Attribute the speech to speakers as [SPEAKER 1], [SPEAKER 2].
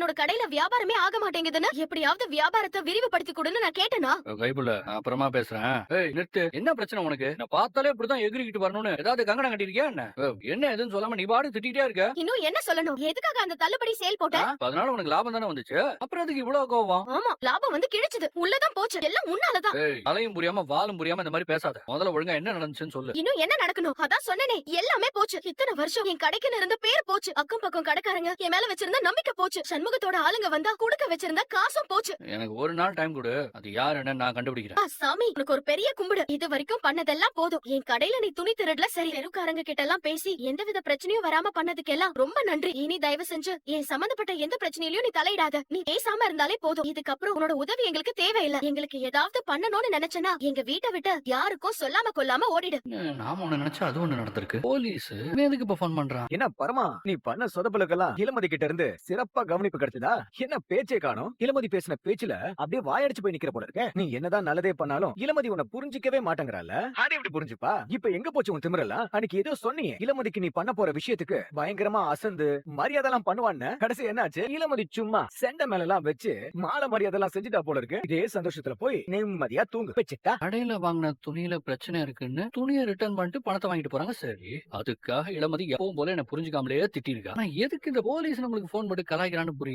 [SPEAKER 1] என்னோட கடையில வியாபாரமே ஆக மாட்டேங்குதுன்னு எப்படியாவது வியாபாரத்தை விரிவுபடுத்தி கொடுன்னு நான் கேட்டேனா?
[SPEAKER 2] கைப்புள்ள அப்புறமா பேசுறேன். ஏய் நிறுத்து, என்ன பிரச்சனை உனக்கு? நான் பார்த்தாலே இப்படிதான் எகிரிக்கிட்டு வரணும்னு ஏதாவது கங்கணம் கட்டிருக்கியா என்ன? என்ன எதுன்னு சொல்லாம நீ பாடு திட்டிட்டே இருக்க.
[SPEAKER 1] இன்னும் என்ன சொல்லணும்? எதுக்காக அந்த தள்ளுபடி சேல் போட்ட?
[SPEAKER 2] அதனால உனக்கு லாபம் தானே வந்துச்சு, அப்புறம் அதுக்கு இவ்வளவு கோவம்?
[SPEAKER 1] ஆமா, லாபம் வந்து கிழிச்சது, உள்ளதான் போச்சு, எல்லாம் உன்னாலதான்.
[SPEAKER 2] தலையும் புரியாம வாலும் புரியாம இந்த மாதிரி பேசாத. முதல்ல ஒழுங்கா என்ன நடந்துச்சுன்னு சொல்லு.
[SPEAKER 1] இன்னும் என்ன நடக்கணும்? அதான் சொன்னனே, எல்லாமே போச்சு. இத்தனை வருஷம் என் கடைக்கு இருந்த பேர் போச்சு. அக்கம் பக்கம் கடைக்காரங்க என் மேல வச்சிருந்த நம்பிக்கை போச்சு. சண்முகத்தோட ஆளுங்க வந்தா கொடுக்க வச்சிருந்த காசும் போச்சு.
[SPEAKER 2] எனக்கு ஒரு நாள் டைம் கொடு, அது யாருன்னு நான் கண்டுபிடிக்கிறேன்.
[SPEAKER 1] சாமி, உனக்கு ஒரு பெரிய கும்பிடு. இது வரைக்கும் பண்ணதெல்லாம் போதும். என் கடையில நீ துணி திருடல சரி, தெருக்காரங்க கிட்ட எல்லாம் பேசி எந்தவித பிரச்சனையும் வராம பண்ணதுக்கெல்லாம் ரொம்ப நன்றி. இனி தயவு செஞ்சு என் சம்பந்தப்பட்ட எந்த பிரச்சனையிலயும் நீ தலையிடாத. நீ பேசாம இருந்தாலே போதும். இதுக்கப்புறம் உன்னோட உதவி எங்களுக்கு தேவையில்லை. எங்களுக்கு ஏதாவது பண்ணணும்னு நினைச்சனா எங்க வீட்டை விட்டு யாருக்கும் சொல்லாம கொல்லாம ஓடிடு.
[SPEAKER 2] நாம ஒண்ணு நினைச்சா அது ஒண்ணு நடந்திருக்கு. போலீஸ் எதுக்கு இப்ப போன் பண்றான்?
[SPEAKER 3] என்ன பரமா, நீ பண்ண சொதப்பலுக்கெல்லாம் இளமதி கிட்ட இருந்து சிறப்பா கவனிப்பு கிடைச்சதா? என்ன பேச்சே காணோம். இளமதி பேசின பேச்சுல அப்படியே வாயடிச்சு போய் நிக்கிற போல இருக்க. நீ என்னதான் நல்லதே பண்ணாலும் இளமதி உன்னை புரிஞ்சிக்கவே மாட்டேங்கறால. அது எப்படி புரிஞ்சுப்பா? இப்ப எங்க போச்சு உன் திமிரெல்லாம்? அன்னைக்கு ஏதோ சொன்னீங்க, இளமதிக்கு நீ பண்ண போற விஷயத்துக்கு பயங்கரமா அசந்து மரியாதை எல்லாம் பண்ணுவான்னு. கடைசி என்னாச்சு? இளமதி சும்மா செண்ட மேல எல்லாம் வச்சு மாலை மரியாதை எல்லாம் செஞ்சுட்டா போல இருக்கு. இதே சந்தோஷத்துல போய் நிம்மதியா தூங்கு வச்சுட்டா.
[SPEAKER 2] கடையில வாங்கின துணியில பிரச்சனை இருக்குன்னு துணியை ரிட்டர்ன் பண்ணிட்டு பணத்தை வாங்கிட்டு போறாங்க. சரி, அதுக்காக இளமதி எப்பவும் போல என்ன புரிஞ்சுக்காமலே திட்டி இருக்கா. ஆனா எதுக்கு இந்த போலீஸ் நம்மளுக்கு போன் போட்டு கலாய்க்கிறான்னு புரியும்.